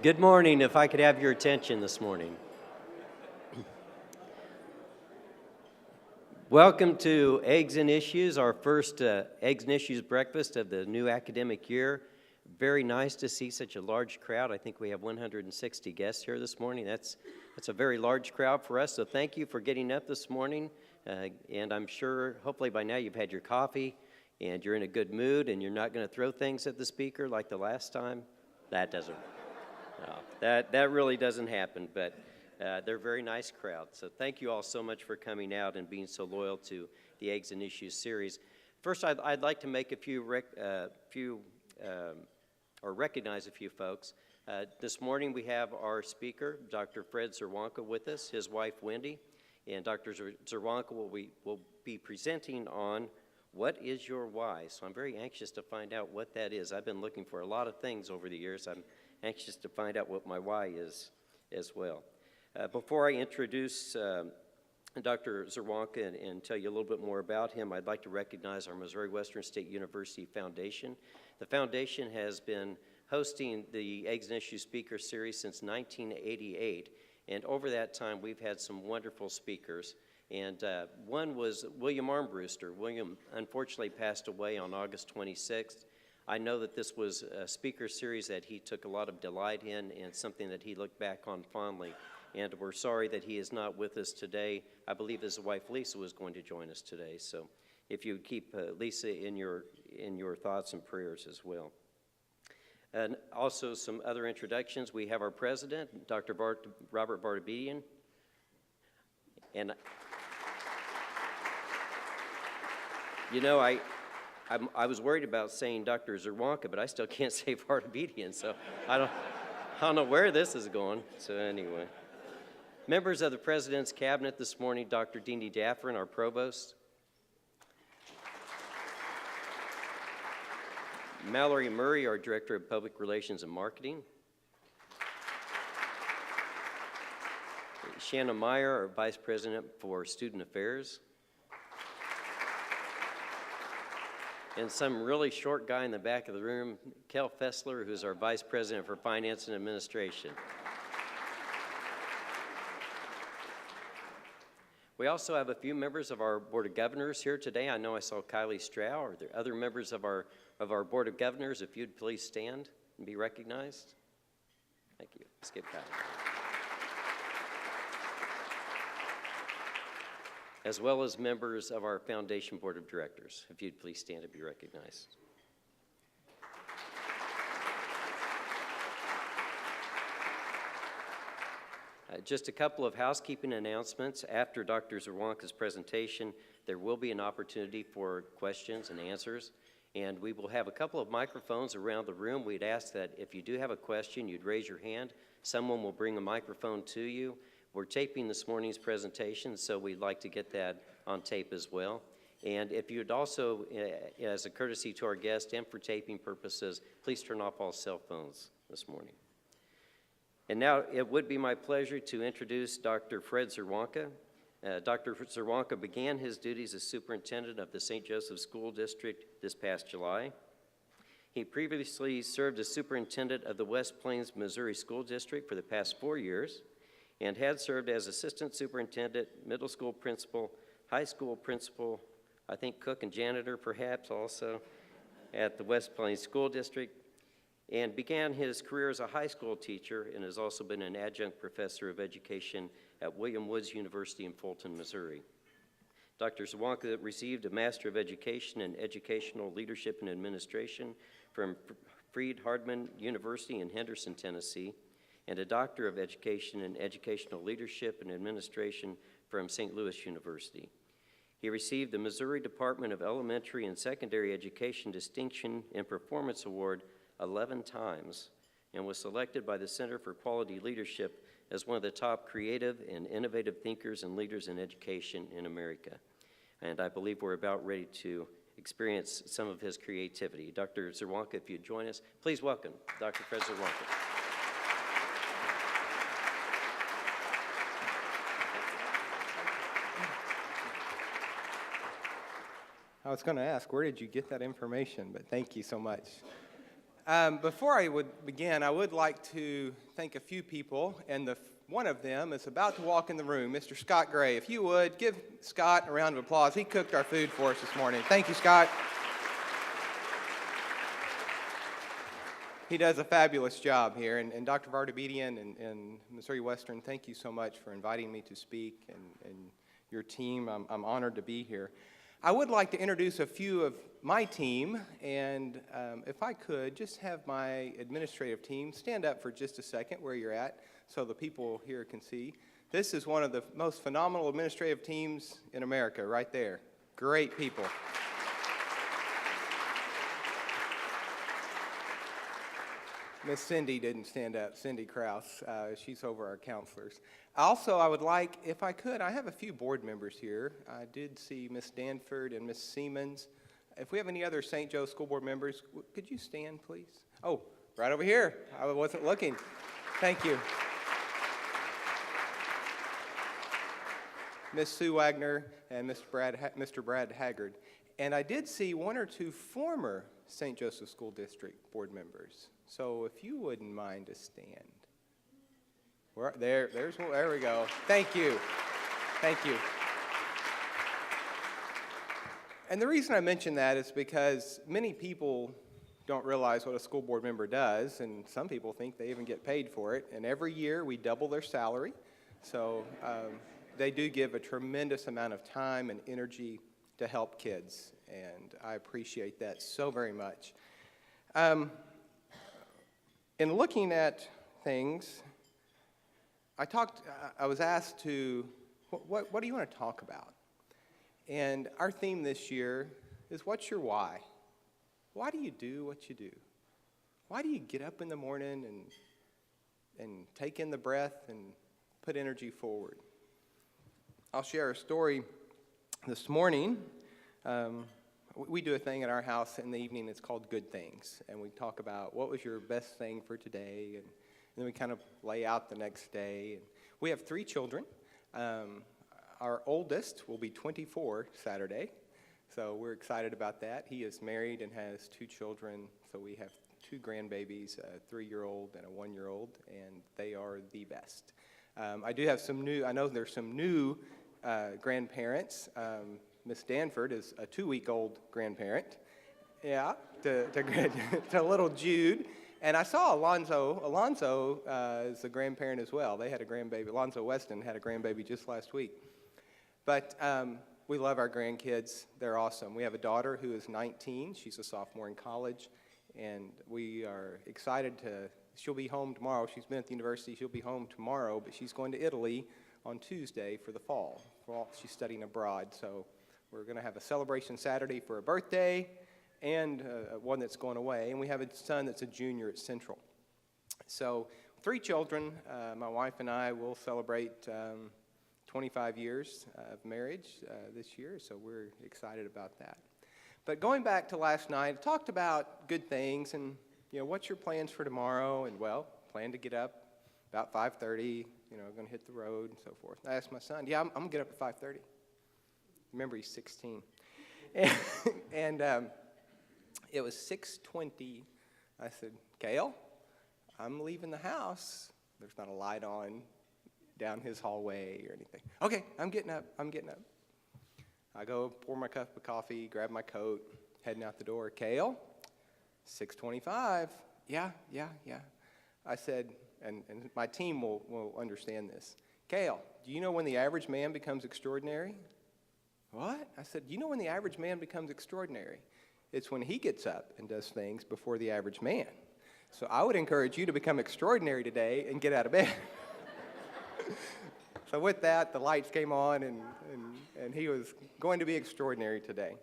Good morning. If I could have your attention this morning. Welcome to Eggs and Issues, our first Eggs and Issues breakfast of the new academic year. Very nice to see such a large crowd. I think we have 160 guests here this morning. That's a very large crowd for us, so thank you for getting up this morning. And I'm sure, hopefully by now you've had your coffee and you're in a good mood and you're not going to throw things at the speaker like the last time. That doesn't. No, that really doesn't happen, but they're a very nice crowd. So thank you all so much for coming out and being so loyal to the Eggs and Issues series. First, I'd like to make recognize a few folks. This morning we have our speaker, Dr. Fred Czerwonka, with us, his wife Wendy, and Dr. Czerwonka will be presenting on What is Your Why? So I'm very anxious to find out what that is. I've been looking for a lot of things over the years. I'm anxious to find out what my why is as well. Before I introduce Dr. Czerwonka and tell you a little bit more about him, I'd like to recognize our Missouri Western State University Foundation. The foundation has been hosting the Eggs and Issues Speaker Series since 1988, and over that time we've had some wonderful speakers. And one was William Armbruster. William unfortunately passed away on August 26th. I know that this was a speaker series that he took a lot of delight in and something that he looked back on fondly. And we're sorry that he is not with us today. I believe his wife Lisa was going to join us today. So if you would keep Lisa in your thoughts and prayers as well. And also some other introductions. We have our president, Dr. Robert Bartabedian. And you know, I was worried about saying Dr. Czerwonka, but I still can't say Bartabedian, so I don't know where this is going. So anyway. Members of the President's Cabinet this morning, Dr. Deanie Daffern, our Provost. Mallory Murray, our Director of Public Relations and Marketing. Shanna Meyer, our Vice President for Student Affairs. And some really short guy in the back of the room, Kel Fessler, who's our Vice President for Finance and Administration. We also have a few members of our Board of Governors here today. I know I saw Kylie Strow. Are there other members of our Board of Governors? If you'd please stand and be recognized. Thank you. Skip Kylie. As well as members of our Foundation Board of Directors. If you'd please stand and be recognized. Just a couple of housekeeping announcements. After Dr. Czerwonka's presentation, there will be an opportunity for questions and answers, and we will have a couple of microphones around the room. We'd ask that if you do have a question, you'd raise your hand. Someone will bring a microphone to you. We're taping this morning's presentation, so we'd like to get that on tape as well. And if you'd also, as a courtesy to our guests and for taping purposes, please turn off all cell phones this morning. And now it would be my pleasure to introduce Dr. Fred Czerwonka. Dr. Czerwonka began his duties as superintendent of the St. Joseph School District this past July. He previously served as superintendent of the West Plains, Missouri School District for the past 4 years, and had served as assistant superintendent, middle school principal, high school principal, I think cook and janitor perhaps also, at the West Plains School District, and began his career as a high school teacher and has also been an adjunct professor of education at William Woods University in Fulton, Missouri. Dr. Czerwonka received a Master of Education in Educational Leadership and Administration from Freed-Hardeman University in Henderson, Tennessee, and a Doctor of Education in Educational Leadership and Administration from St. Louis University. He received the Missouri Department of Elementary and Secondary Education Distinction and Performance Award 11 times and was selected by the Center for Quality Leadership as one of the top creative and innovative thinkers and leaders in education in America. And I believe we're about ready to experience some of his creativity. Dr. Czerwonka, if you'd join us, please welcome Dr. Fred Czerwonka. I was going to ask, where did you get that information? But thank you so much. Before I would begin, I would like to thank a few people, and one of them is about to walk in the room, Mr. Scott Gray. If you would, give Scott a round of applause. He cooked our food for us this morning. Thank you, Scott. He does a fabulous job here, and Dr. Vardabedian and Missouri Western, thank you so much for inviting me to speak, and your team. I'm honored to be here. I would like to introduce a few of my team, and if I could, just have my administrative team stand up for just a second where you're at so the people here can see. This is one of the most phenomenal administrative teams in America right there. Great people. Miss Cindy didn't stand up, Cindy Krause. She's over our counselors. Also, I would like, if I could, I have a few board members here. I did see Miss Danford and Miss Siemens. If we have any other St. Joe School Board members, could you stand, please? Oh, right over here. I wasn't looking. Thank you. Miss Sue Wagner and Mr. Brad Haggard. And I did see one or two former St. Joseph School District board members. So if you wouldn't mind to stand. There we go. Thank you. Thank you. And the reason I mention that is because many people don't realize what a school board member does, and some people think they even get paid for it. And every year we double their salary. So they do give a tremendous amount of time and energy to help kids, and I appreciate that so very much. In looking at things, I was asked to, what do you want to talk about? And our theme this year is, what's your why? Why do you do what you do? Why do you get up in the morning and take in the breath and put energy forward? I'll share a story this morning. We do a thing at our house in the evening, it's called Good Things, and we talk about what was your best thing for today, and then we kind of lay out the next day. And we have 3 children. Our oldest will be 24 Saturday, so we're excited about that. He is married and has 2 children, so we have 2 grandbabies, a 3-year-old and a 1-year-old, and they are the best. I do have I know there's some new grandparents. Miss Danford is a 2-week-old grandparent, yeah, to little Jude. And I saw Alonzo. Alonzo is a grandparent as well. They had a grandbaby. Alonzo Weston had a grandbaby just last week. But we love our grandkids. They're awesome. We have a daughter who is 19. She's a sophomore in college. And we are excited she'll be home tomorrow. She's been at the university. She'll be home tomorrow, but she's going to Italy on Tuesday for the fall. She's studying abroad. So we're going to have a celebration Saturday for a birthday and one that's going away. And we have a son that's a junior at Central. So 3 children. My wife and I will celebrate 25 years of marriage this year, so we're excited about that. But going back to last night, I talked about good things and, what's your plans for tomorrow? And, plan to get up about 5:30, going to hit the road and so forth. I asked my son, I'm going to get up at 5:30. Remember, he's 16. And it was 6:20. I said, Cale, I'm leaving the house. There's not a light on down his hallway or anything. Okay, I'm getting up. I go pour my cup of coffee, grab my coat, heading out the door. Cale, 6:25. Yeah. I said, and my team will understand this. Cale, do you know when the average man becomes extraordinary? What? I said, you know when the average man becomes extraordinary? It's when he gets up and does things before the average man. So I would encourage you to become extraordinary today and get out of bed. So with that, the lights came on, and he was going to be extraordinary today.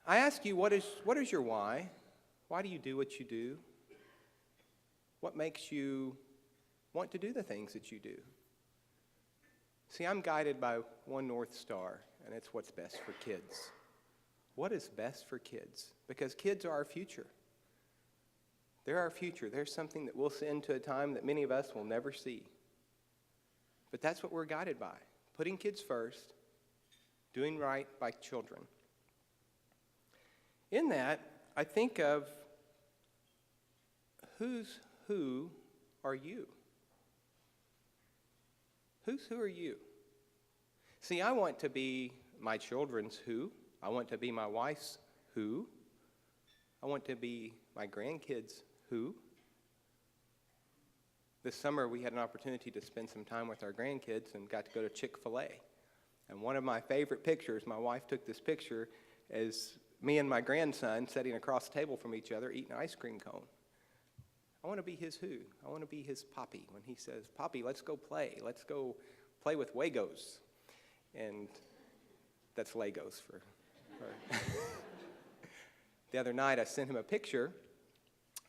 I ask you, what is your why? Why do you do what you do? What makes you want to do the things that you do? See, I'm guided by one North Star, and it's what's best for kids. What is best for kids? Because kids are our future. They're our future. They're something that we'll send to a time that many of us will never see. But that's what we're guided by, putting kids first, doing right by children. In that, I think of who are you? Who are you? See, I want to be my children's who. I want to be my wife's who. I want to be my grandkids' who. This summer, we had an opportunity to spend some time with our grandkids and got to go to Chick-fil-A. And one of my favorite pictures, my wife took this picture as me and my grandson sitting across the table from each other eating an ice cream cone. I want to be his who. I want to be his Poppy when he says, Poppy, let's go play. Let's go play with Legos. And that's Legos for The other night, I sent him a picture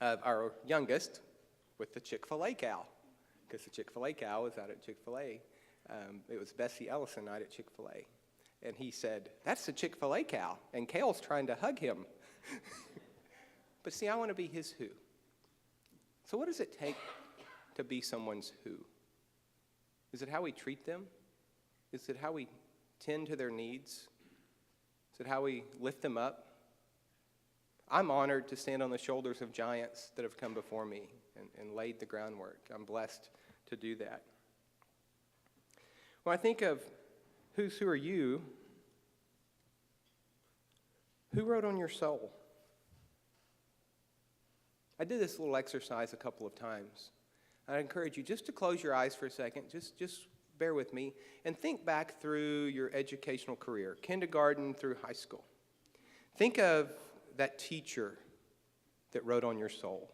of our youngest with the Chick-fil-A cow, because the Chick-fil-A cow was out at Chick-fil-A. It was Bessie Ellison night at Chick-fil-A. And he said, that's the Chick-fil-A cow. And Kale's trying to hug him. But see, I want to be his who. So what does it take to be someone's who? Is it how we treat them? Is it how we tend to their needs? Is it how we lift them up? I'm honored to stand on the shoulders of giants that have come before me and laid the groundwork. I'm blessed to do that. When I think of who are you, who wrote on your soul? I did this little exercise a couple of times. I encourage you just to close your eyes for a second, just bear with me, and think back through your educational career, kindergarten through high school. Think of that teacher that wrote on your soul.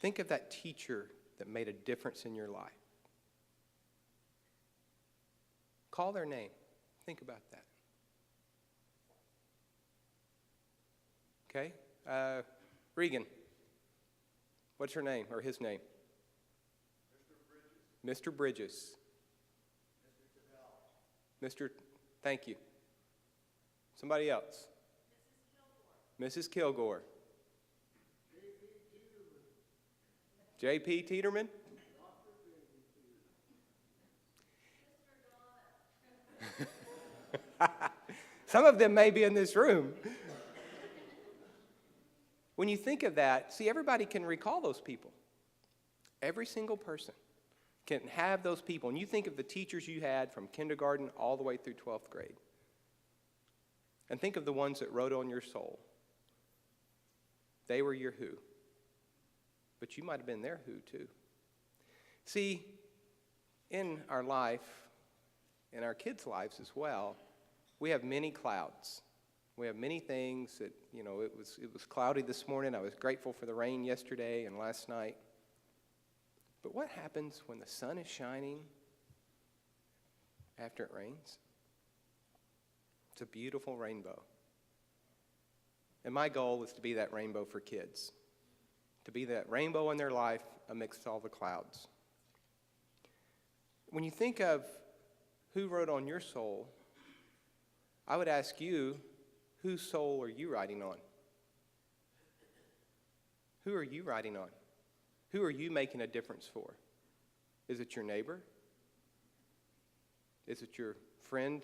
Think of that teacher that made a difference in your life. Call their name. Think about that. Okay? Regan, what's her name, or his name? Mr. Bridges. Mr. Thank you. Somebody else. Mrs. Kilgore. J.P. Teeterman. Some of them may be in this room. When you think of that, see, everybody can recall those people. Every single person can have those people. And you think of the teachers you had from kindergarten all the way through 12th grade. And think of the ones that wrote on your soul. They were your who. But you might have been their who too. See, in our life, in our kids' lives as well, we have many clouds. We have many things that, it was cloudy this morning. I was grateful for the rain yesterday and last night. But what happens when the sun is shining after it rains? It's a beautiful rainbow. And my goal is to be that rainbow for kids, to be that rainbow in their life amidst all the clouds. When you think of who wrote on your soul, I would ask you, whose soul are you writing on? Who are you writing on? Who are you making a difference for? Is it your neighbor? Is it your friend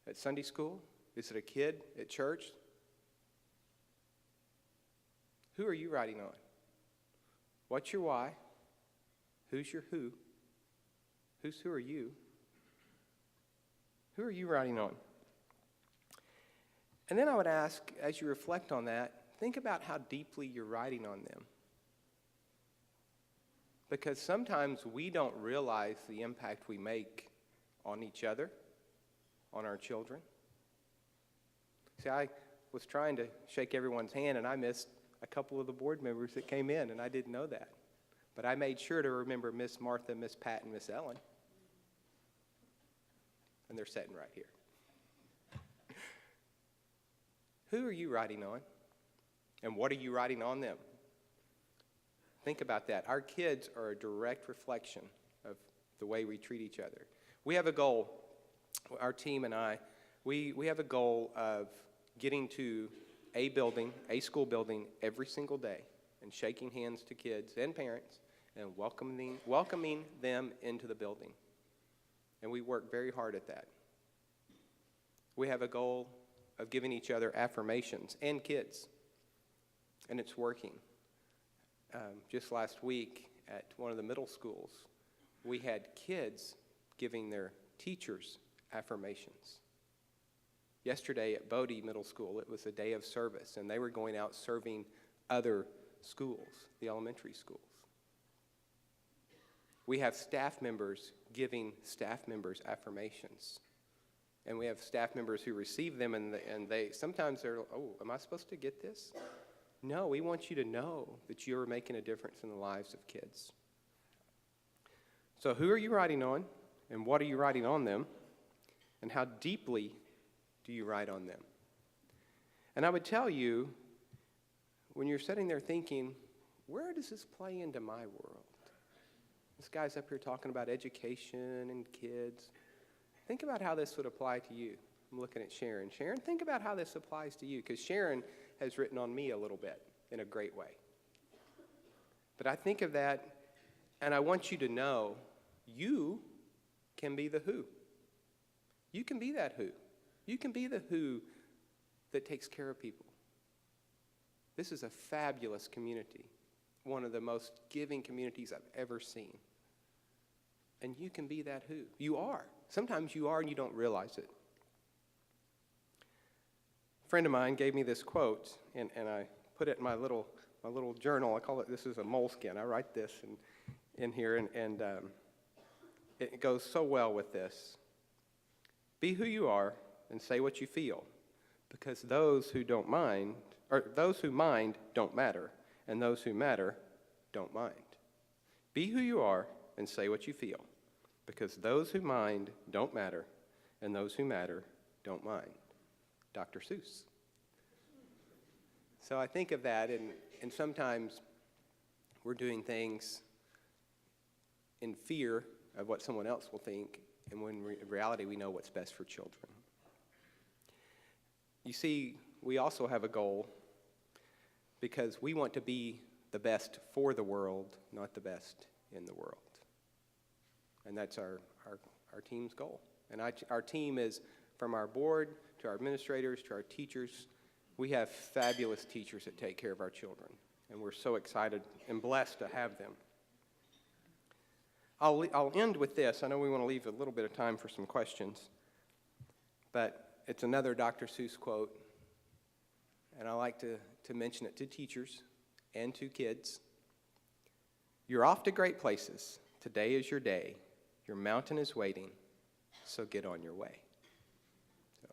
at Sunday school? Is it a kid at church? Who are you writing on? What's your why? Who's your who? Who are you? Who are you writing on? And then I would ask, as you reflect on that, think about how deeply you're writing on them. Because sometimes we don't realize the impact we make on each other, on our children. See, I was trying to shake everyone's hand, and I missed a couple of the board members that came in, and I didn't know that. But I made sure to remember Miss Martha, Miss Pat, and Miss Ellen. And they're sitting right here. Who are you writing on? And what are you writing on them? Think about that. Our kids are a direct reflection of the way we treat each other. We have a goal, our team and I, we have a goal of getting to a building, a school building, every single day and shaking hands to kids and parents and welcoming them into the building. And we work very hard at that. We have a goal of giving each other affirmations and kids, and it's working. just last week at one of the middle schools, we had kids giving their teachers affirmations. Yesterday at Bodie Middle School, it was a day of service, and they were going out serving other schools, the elementary schools. We have staff members giving staff members affirmations. And we have staff members who receive them, and they sometimes they're, oh, am I supposed to get this? No, we want you to know that you're making a difference in the lives of kids. So who are you writing on, and what are you writing on them, and how deeply do you write on them? And I would tell you, when you're sitting there thinking, where does this play into my world? This guy's up here talking about education and kids. Think about how this would apply to you. I'm looking at Sharon. Sharon, think about how this applies to you, because Sharon has written on me a little bit in a great way. But I think of that, and I want you to know you can be the who. You can be that who. You can be the who that takes care of people. This is a fabulous community, one of the most giving communities I've ever seen. And you can be that who. You are. Sometimes you are and you don't realize it. A friend of mine gave me this quote, and I put it in my little journal. I call it, this is a moleskin. I write this in here, and it goes so well with this. Be who you are and say what you feel, because those who mind don't matter, and those who matter don't mind. Be who you are and say what you feel, because those who mind don't matter, and those who matter don't mind. Dr. Seuss. So I think of that, and sometimes we're doing things in fear of what someone else will think, and when in reality we know what's best for children. You see, we also have a goal, because we want to be the best for the world, not the best in the world. And that's our team's goal. And our team is, from our board to our administrators to our teachers, we have fabulous teachers that take care of our children. And we're so excited and blessed to have them. I'll end with this. I know we want to leave a little bit of time for some questions. But it's another Dr. Seuss quote. And I like to mention it to teachers and to kids. You're off to great places. Today is your day. Your mountain is waiting, so get on your way. So,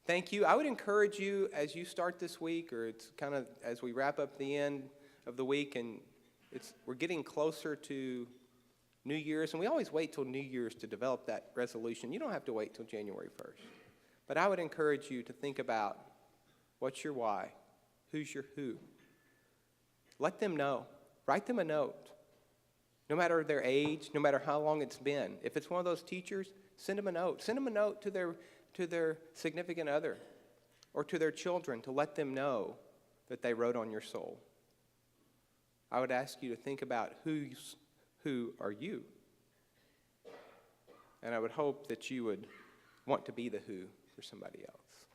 thank you. I would encourage you as you start this week, or it's kind of as we wrap up the end of the week, and we're getting closer to New Year's, and we always wait till New Year's to develop that resolution. You don't have to wait till January 1st. But I would encourage you to think about what's your why, who's your who. Let them know. Write them a note. No matter their age, no matter how long it's been. If it's one of those teachers, send them a note. Send them a note to their significant other or to their children to let them know that they wrote on your soul. I would ask you to think about who are you? And I would hope that you would want to be the who for somebody else.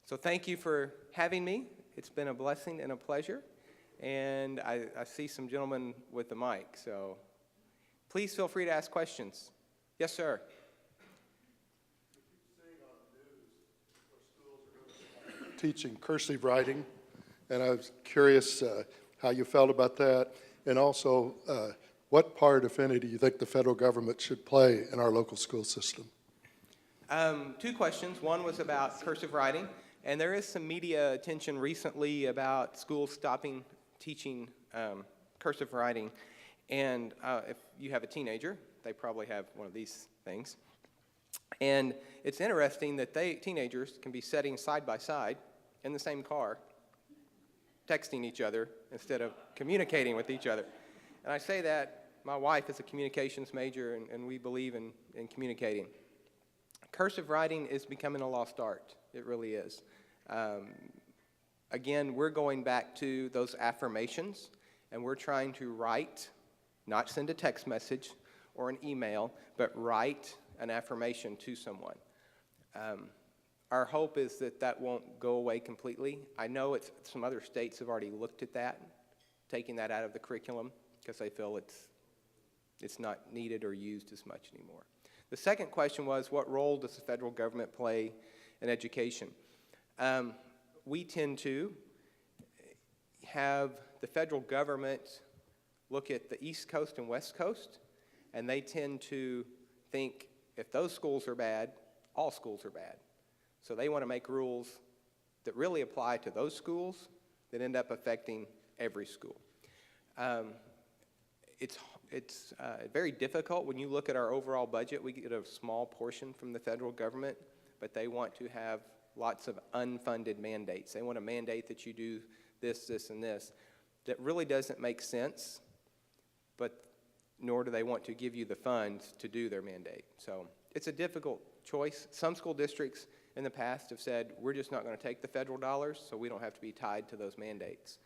So thank you for having me. It's been a blessing and a pleasure. And I see some gentlemen with the mic, so please feel free to ask questions. Yes, sir. Teaching cursive writing, and I was curious how you felt about that, and also what part, if any, do you think the federal government should play in our local school system? Two questions. One was about cursive writing, and there is some media attention recently about schools stopping teaching cursive writing. And if you have a teenager, they probably have one of these things. And it's interesting that teenagers can be sitting side by side in the same car, texting each other instead of communicating with each other. And I say that, my wife is a communications major, and we believe in communicating. Cursive writing is becoming a lost art. It really is. Again, we're going back to those affirmations, and we're trying to write, not send a text message or an email, but write an affirmation to someone. Our hope is that won't go away completely. I know some other states have already looked at that, taking that out of the curriculum because they feel it's not needed or used as much anymore. The second question was, what role does the federal government play in education? We tend to have the federal government look at the East Coast and West Coast, and they tend to think if those schools are bad, all schools are bad. So they want to make rules that really apply to those schools that end up affecting every school. It's very difficult. When you look at our overall budget, we get a small portion from the federal government, but they want to have lots of unfunded mandates. They want to mandate that you do this, this, and this. That really doesn't make sense, but nor do they want to give you the funds to do their mandate. So it's a difficult choice. Some school districts in the past have said, we're just not going to take the federal dollars, so we don't have to be tied to those mandates.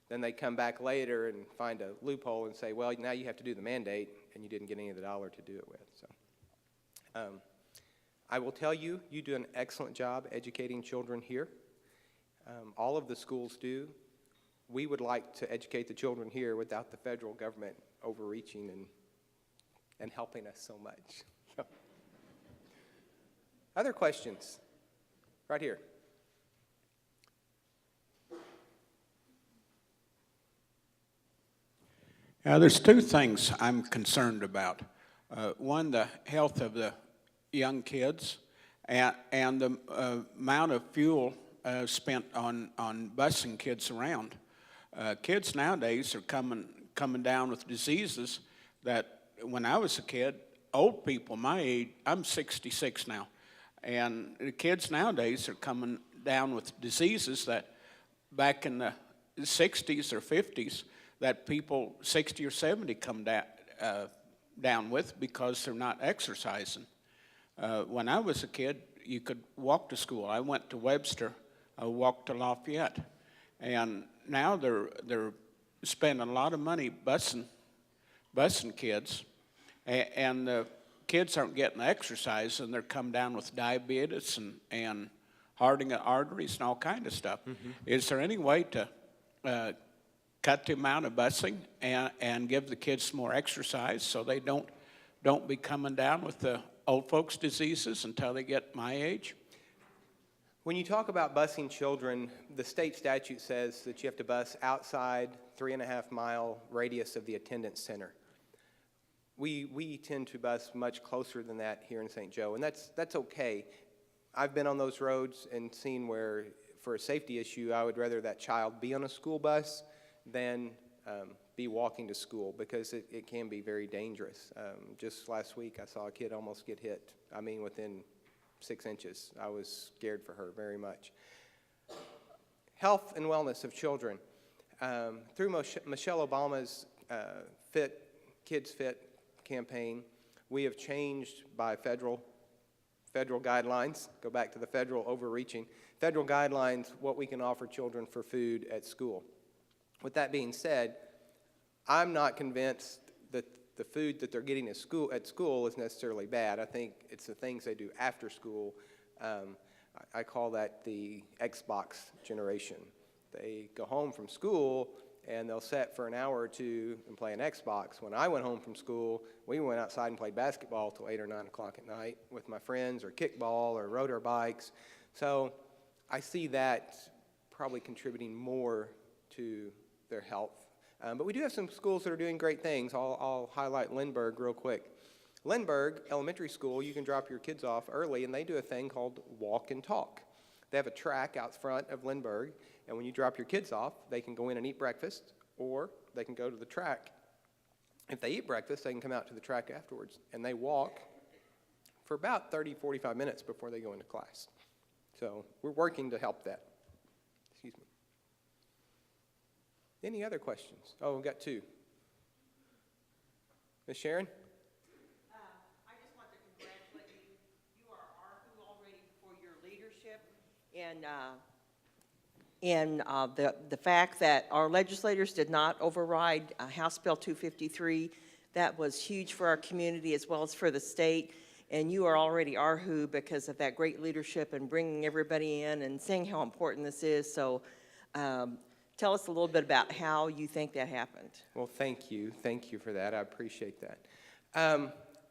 Then they come back later and find a loophole and say, well, now you have to do the mandate, and you didn't get any of the dollar to do it with. So I will tell you, you do an excellent job educating children here. All of the schools do. We would like to educate the children here without the federal government overreaching and helping us so much. Other questions? Right here. There's two things I'm concerned about. One, the health of the young kids and the amount of fuel spent on busing kids around. Kids nowadays are coming down with diseases that when I was a kid, old people my age, I'm 66 now, and the kids nowadays are coming down with diseases that back in the 60s or 50s that people 60 or 70 come down with because they're not exercising. When I was a kid, you could walk to school. I went to Webster, I walked to Lafayette, and now they're spending a lot of money busing kids, and the kids aren't getting exercise, and they're come down with diabetes and hardening of arteries and all kind of stuff. Mm-hmm. Is there any way to cut the amount of busing and give the kids more exercise so they don't be coming down with the old folks' diseases until they get my age? When you talk about busing children, the state statute says that you have to bus outside 3.5-mile radius of the attendance center. We tend to bus much closer than that here in St. Joe, and that's okay. I've been on those roads and seen where, for a safety issue, I would rather that child be on a school bus than be walking to school, because it can be very dangerous. Just last week, I saw a kid almost get hit. I mean, within 6 inches. I was scared for her very much. Health and wellness of children. Through Michelle Obama's Kids Fit campaign, we have changed by federal guidelines, go back to the federal overreaching, federal guidelines, what we can offer children for food at school. With that being said, I'm not convinced that the food that they're getting at school is necessarily bad. I think it's the things they do after school. I call that the Xbox generation. They go home from school and they'll sit for an hour or two and play an Xbox. When I went home from school, we went outside and played basketball till 8 or 9 o'clock at night with my friends, or kickball, or rode our bikes. So I see that probably contributing more to their health. But we do have some schools that are doing great things. I'll highlight Lindbergh real quick. Lindbergh Elementary School, you can drop your kids off early, and they do a thing called walk and talk. They have a track out front of Lindbergh, and when you drop your kids off, they can go in and eat breakfast, or they can go to the track. If they eat breakfast, they can come out to the track afterwards, and they walk for about 30, 45 minutes before they go into class. So we're working to help that. Excuse me. Any other questions? Oh, we've got two. Ms. Sharon? I just want to congratulate you. You are ARHU already for your leadership and the fact that our legislators did not override House Bill 253. That was huge for our community as well as for the state. And you are already ARHU because of that great leadership and bringing everybody in and saying how important this is. So tell us a little bit about how you think that happened. Well, thank you. Thank you for that. I appreciate that.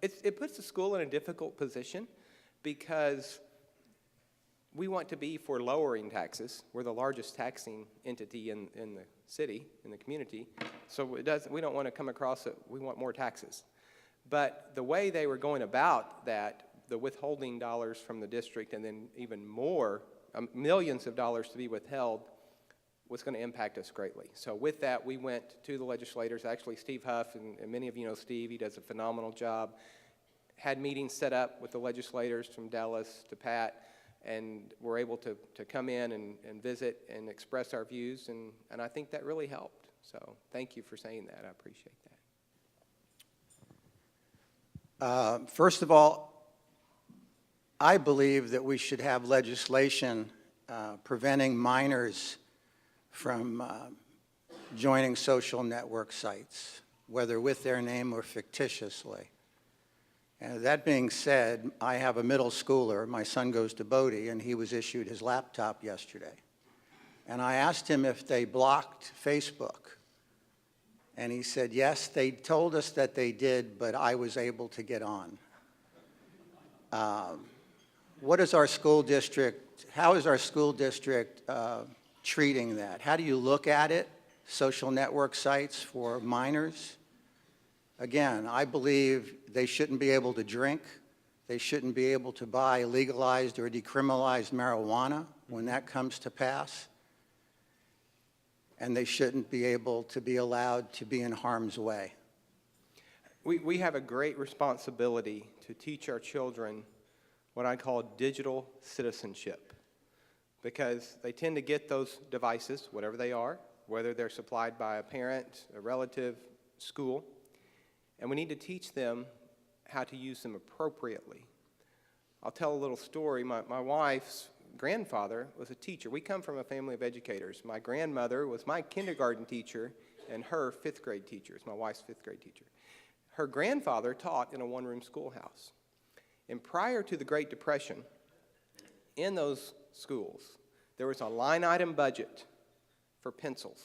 It puts the school in a difficult position because we want to be for lowering taxes. We're the largest taxing entity in the city, in the community. So we don't want to come across it, we want more taxes. But the way they were going about that, the withholding dollars from the district and then even more, millions of dollars to be withheld, was going to impact us greatly. So with that, we went to the legislators. Actually, Steve Huff, and many of you know Steve, he does a phenomenal job, had meetings set up with the legislators from Dallas to Pat, and were able to come in and visit and express our views, and I think that really helped. So thank you for saying that. I appreciate that. First of all, I believe that we should have legislation preventing minors from joining social network sites, whether with their name or fictitiously. And that being said, I have a middle schooler. My son goes to Bodie, and he was issued his laptop yesterday. And I asked him if they blocked Facebook. And he said, yes, they told us that they did, but I was able to get on. What is our school district, how is our school district treating that? How do you look at it, social network sites for minors? Again, I believe they shouldn't be able to drink. They shouldn't be able to buy legalized or decriminalized marijuana when that comes to pass. And they shouldn't be able to be allowed to be in harm's way. We have a great responsibility to teach our children what I call digital citizenship, because they tend to get those devices, whatever they are, whether they're supplied by a parent, a relative, school, and we need to teach them how to use them appropriately. I'll tell a little story. My wife's grandfather was a teacher. We come from a family of educators. My grandmother was my kindergarten teacher and her fifth grade teacher. It's my wife's fifth grade teacher. Her grandfather taught in a one-room schoolhouse. And prior to the Great Depression, in those schools, there was a line item budget for pencils.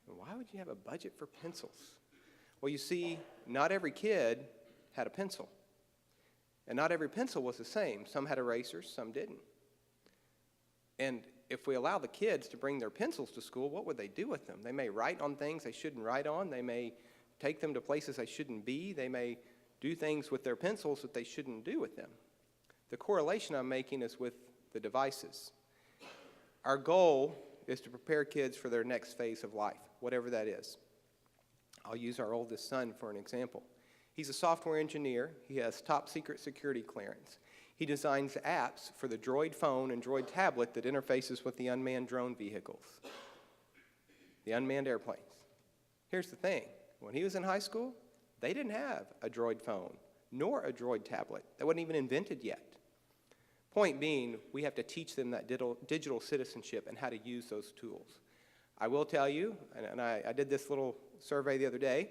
And why would you have a budget for pencils? Well, you see, not every kid had a pencil. And not every pencil was the same. Some had erasers, some didn't. And if we allow the kids to bring their pencils to school, what would they do with them? They may write on things they shouldn't write on. They may take them to places they shouldn't be. They may do things with their pencils that they shouldn't do with them. The correlation I'm making is with the devices. Our goal is to prepare kids for their next phase of life, whatever that is. I'll use our oldest son for an example. He's a software engineer. He has top secret security clearance. He designs apps for the Droid phone and Droid tablet that interfaces with the unmanned drone vehicles, the unmanned airplanes. Here's the thing. When he was in high school, they didn't have a Droid phone nor a Droid tablet. That wasn't even invented yet. Point being, we have to teach them that digital citizenship and how to use those tools. I will tell you, and I did this little survey the other day,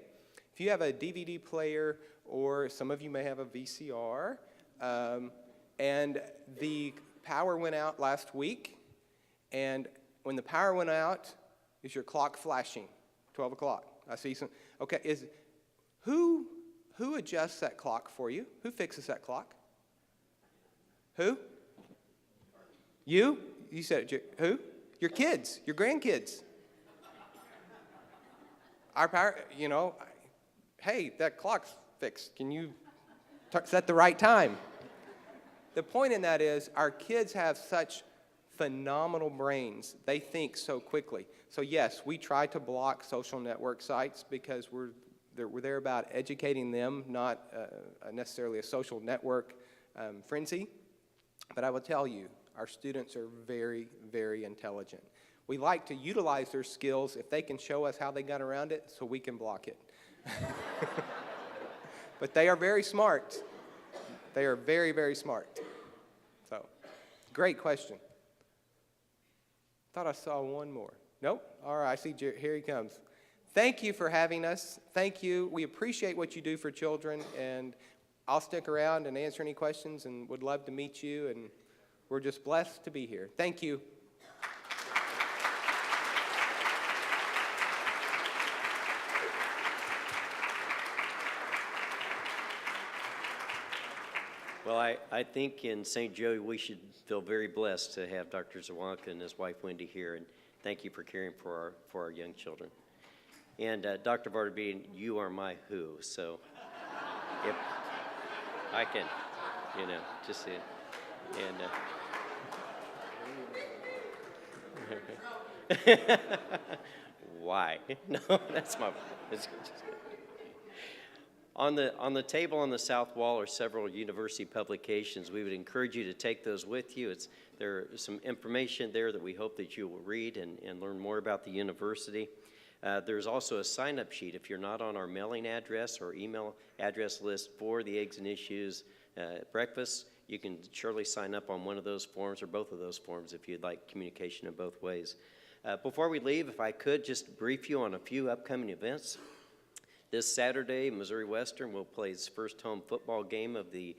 if you have a DVD player, or some of you may have a VCR, and the power went out last week, and when the power went out, is your clock flashing? 12 o'clock. I see some. Okay, who adjusts that clock for you? Who fixes that clock? Who? You? You said it. Who? Your kids, your grandkids. Our power, hey, that clock's fixed. Can you set the right time? The point in that is our kids have such phenomenal brains. They think so quickly. So yes, we try to block social network sites because we're there about educating them, not necessarily a social network frenzy. But I will tell you, our students are very, very intelligent. We like to utilize their skills if they can show us how they got around it so we can block it. But they are very smart. They are very, very smart. So, great question. Thought I saw one more. Nope. All right, I see here he comes. Thank you for having us. Thank you. We appreciate what you do for children, and I'll stick around and answer any questions and would love to meet you, and we're just blessed to be here. Thank you. Well, I think in St. Joe, we should feel very blessed to have Dr. Czerwonka and his wife Wendy here, and thank you for caring for our young children. And Dr. Vartabedian, you are my who, so if I can, just see it. And why? No, that's my. It's just, on the table on the south wall are several university publications. We would encourage you to take those with you. There's some information there that we hope that you will read and learn more about the university. There's also a sign-up sheet if you're not on our mailing address or email address list for the Eggs and Issues breakfast. You can surely sign up on one of those forms or both of those forms if you'd like communication in both ways. Before we leave, if I could just brief you on a few upcoming events. This Saturday, Missouri Western will play its first home football game of the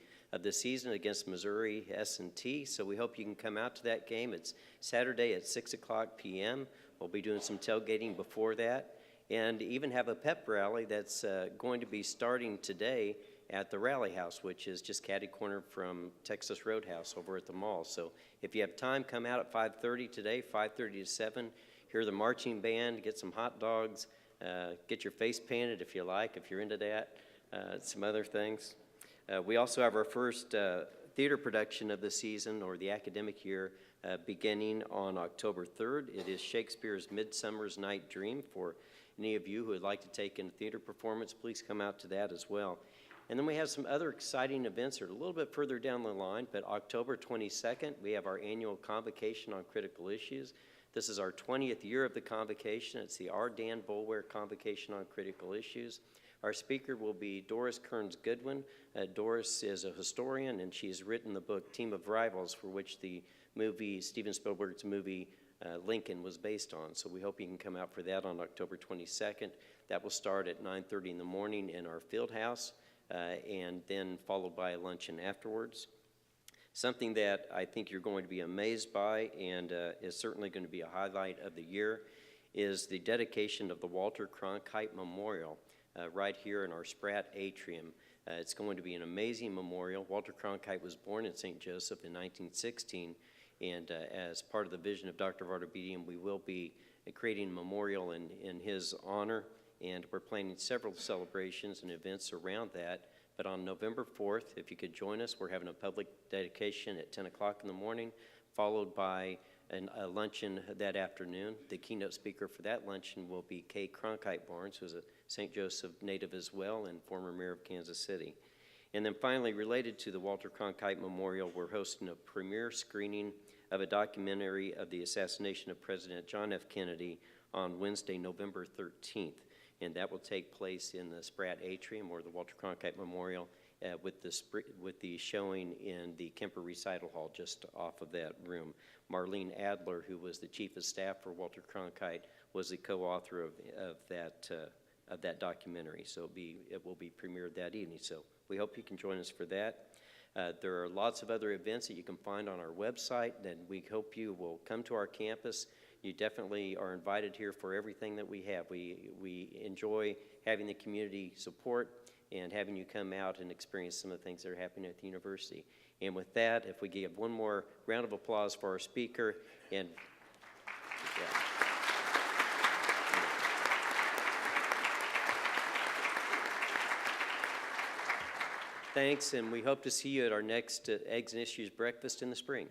season against Missouri S&T. So we hope you can come out to that game. It's Saturday at 6 o'clock p.m. We'll be doing some tailgating before that, and even have a pep rally that's going to be starting today at the Rally House, which is just catty corner from Texas Roadhouse over at the mall. So if you have time, come out at 5:30 today, 5:30 to 7. Hear the marching band, get some hot dogs. Get your face painted if you like, if you're into that, some other things. We also have our first theater production of the season or the academic year beginning on October 3rd. It is Shakespeare's Midsummer's Night Dream. For any of you who would like to take in a theater performance, please come out to that as well. And then we have some other exciting events that are a little bit further down the line, but October 22nd, we have our annual convocation on critical issues. This is our 20th year of the convocation. It's the R. Dan Boulware Convocation on Critical Issues. Our speaker will be Doris Kearns Goodwin. Doris is a historian, and she's written the book Team of Rivals, for which the movie, Steven Spielberg's movie, Lincoln was based on. So we hope you can come out for that on October 22nd. That will start at 9:30 in the morning in our field house, and then followed by a luncheon afterwards. Something that I think you're going to be amazed by and is certainly going to be a highlight of the year is the dedication of the Walter Cronkite Memorial right here in our Spratt Atrium. It's going to be an amazing memorial. Walter Cronkite was born in St. Joseph in 1916, and as part of the vision of Dr. Vartabedian, we will be creating a memorial in his honor, and we're planning several celebrations and events around that. But on November 4th, if you could join us, we're having a public dedication at 10 o'clock in the morning, followed by a luncheon that afternoon. The keynote speaker for that luncheon will be Kay Cronkite Barnes, who's a St. Joseph native as well and former mayor of Kansas City. And then finally, related to the Walter Cronkite Memorial, we're hosting a premiere screening of a documentary of the assassination of President John F. Kennedy on Wednesday, November 13th. And that will take place in the Spratt Atrium or the Walter Cronkite Memorial with the showing in the Kemper Recital Hall just off of that room. Marlene Adler, who was the chief of staff for Walter Cronkite, was the co-author of that documentary. So it will be premiered that evening. So we hope you can join us for that. There are lots of other events that you can find on our website, and we hope you will come to our campus. You definitely are invited here for everything that we have. We enjoy having the community support and having you come out and experience some of the things that are happening at the university. And with that, if we give one more round of applause for our speaker, and yeah. Thanks, and we hope to see you at our next Eggs and Issues breakfast in the spring.